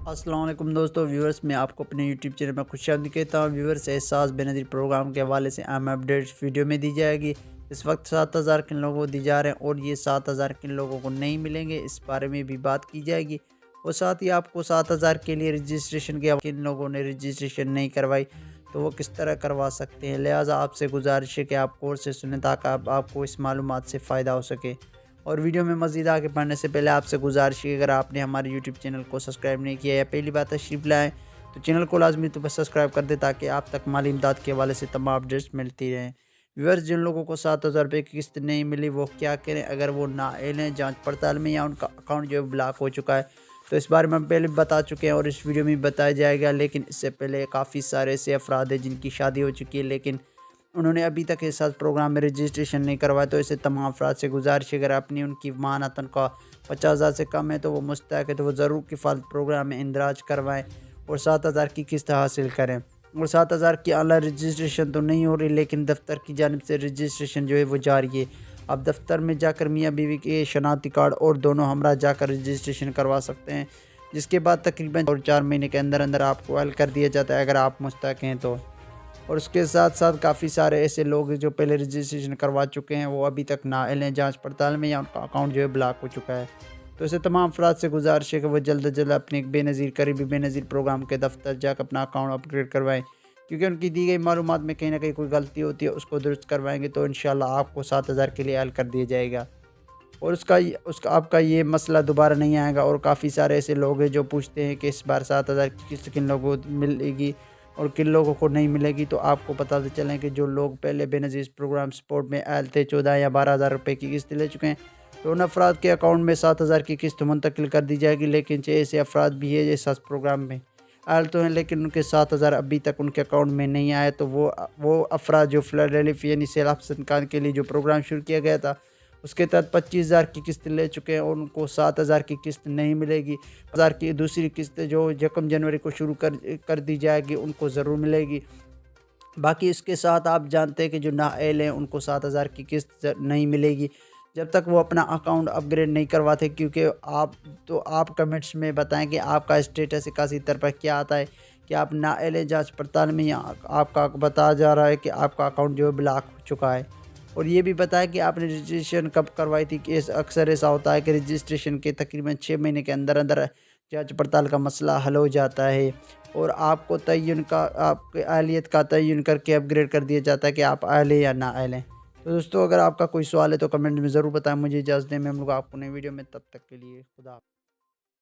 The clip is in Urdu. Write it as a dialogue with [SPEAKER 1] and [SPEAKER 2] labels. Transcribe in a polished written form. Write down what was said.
[SPEAKER 1] السلام علیکم دوستو ویورز، میں آپ کو اپنے یوٹیوب چینل میں خوش آمدید کہتا ہوں۔ ویورز، احساس بے نظیر پروگرام کے حوالے سے اہم اپڈیٹس ویڈیو میں دی جائے گی۔ اس وقت 7000 کن لوگوں کو دی جا رہے ہیں اور یہ 7000 کن لوگوں کو نہیں ملیں گے، اس بارے میں بھی بات کی جائے گی۔ اور ساتھ ہی آپ کو 7000 کے لیے رجسٹریشن کے کن لوگوں نے رجسٹریشن نہیں کروائی تو وہ کس طرح کروا سکتے ہیں، لہٰذا آپ سے گزارش ہے کہ آپ کورس سے سنیں تاکہ آپ کو اس معلومات سے فائدہ ہو سکے۔ اور ویڈیو میں مزید آگے بڑھنے سے پہلے آپ سے گزارش ہے، اگر آپ نے ہمارے یوٹیوب چینل کو سبسکرائب نہیں کیا یا پہلی بار تشریف لائیں تو چینل کو لازمی طور پر سبسکرائب کر دیں تاکہ آپ تک مالی امداد کے حوالے سے تمام اپڈیٹس ملتی رہیں۔ ویورز، جن لوگوں کو 7000 روپے کی قسط نہیں ملی وہ کیا کریں؟ اگر وہ نااہل ہیں جانچ پڑتال میں یا ان کا اکاؤنٹ جو ہے بلاک ہو چکا ہے تو اس بارے میں ہم پہلے بتا چکے ہیں اور اس ویڈیو میں بتایا جائے گا، لیکن اس سے پہلے کافی سارے ایسے افراد ہیں جن کی شادی ہو چکی ہے لیکن انہوں نے ابھی تک احساس پروگرام میں رجسٹریشن نہیں کروایا، تو اسے تمام افراد سے گزارش ہے اگر اپنی ان کی ماہانہ تنخواہ 50,000 سے کم ہے تو وہ مستحق ہے تو وہ ضرور کفالت پروگرام میں اندراج کروائیں اور 7000 کی قسط حاصل کریں۔ اور 7000 کی آن لائن رجسٹریشن تو نہیں ہو رہی لیکن دفتر کی جانب سے رجسٹریشن جو ہے وہ جاری ہے۔ آپ دفتر میں جا کر میاں بیوی کے شناختی کارڈ اور دونوں ہمراہ جا کر رجسٹریشن کروا سکتے ہیں، جس کے بعد تقریباً 4 مہینے کے اندر اندر آپ کو حل کر دیا جاتا ہے اگر آپ مستحق ہیں تو۔ اور اس کے ساتھ ساتھ کافی سارے ایسے لوگ جو پہلے رجسٹریشن کروا چکے ہیں وہ ابھی تک نااہل ہیں جانچ پڑتال میں یا ان کا اکاؤنٹ جو ہے بلاک ہو چکا ہے، تو اسے تمام افراد سے گزارش ہے کہ وہ جلد از جلد اپنے بے نظیر قریبی بے نظیر پروگرام کے دفتر جا کر اپنا اکاؤنٹ اپگریڈ کروائیں، کیونکہ ان کی دی گئی معلومات میں کہیں نہ کہیں کوئی غلطی ہوتی ہے، اس کو درست کروائیں گے تو انشاءاللہ آپ کو 7000 کے لیے حل کر دیا جائے گا اور آپ کا یہ مسئلہ دوبارہ نہیں آئے گا۔ اور کافی سارے ایسے لوگ ہیں جو پوچھتے ہیں کہ اس بار 7000 کی قسط کن لوگوں کو ملے گی اور کن لوگوں کو نہیں ملے گی، تو آپ کو پتہ چلیں کہ جو لوگ پہلے بے نظیر پروگرام سپورٹ میں اہل تھے 14 یا 12,000 روپے کی قسط لے چکے ہیں تو ان افراد کے اکاؤنٹ میں 7000 کی قسط منتقل کر دی جائے گی، لیکن ایسے افراد بھی ہیں جیسا پروگرام میں اہل تو ہیں لیکن ان کے 7000 ابھی تک ان کے اکاؤنٹ میں نہیں آئے، تو وہ افراد جو فلڈ ریلیف یعنی سیلاب سے نکال کے لیے جو پروگرام شروع کیا گیا تھا اس کے تحت 25,000 کی قسط لے چکے ہیں اور ان کو 7000 کی قسط نہیں ملے گی۔ 1000 کی دوسری قسط جو 1 جنوری کو شروع کر دی جائے گی ان کو ضرور ملے گی۔ باقی اس کے ساتھ آپ جانتے ہیں کہ جو نااہل ہیں ان کو 7000 کی قسط نہیں ملے گی جب تک وہ اپنا اکاؤنٹ اپ گریڈ نہیں کرواتے، کیونکہ آپ کمنٹس میں بتائیں کہ آپ کا اسٹیٹس 81 پر کیا آتا ہے کہ آپ نااہل ہیں جانچ پڑتال میں یا آپ کا بتایا جا رہا ہے کہ آپ کا اکاؤنٹ جو ہے بلاک ہو چکا ہے، اور یہ بھی بتائیں کہ آپ نے رجسٹریشن کب کروائی تھی، کہ اکثر ایسا ہوتا ہے کہ رجسٹریشن کے تقریباً 6 مہینے کے اندر اندر جانچ پڑتال کا مسئلہ حل ہو جاتا ہے اور آپ کو آپ کے اہلیت کا تعین کر کے اپ گریڈ کر دیا جاتا ہے کہ آپ اہل ہیں یا نااہل ہیں۔ تو دوستو، اگر آپ کا کوئی سوال ہے تو کمنٹ میں ضرور بتائیں۔ مجھے اجازت دیں، میں ملوں گا آپ کو نئی ویڈیو میں، تب تک کے لیے خدا حافظ۔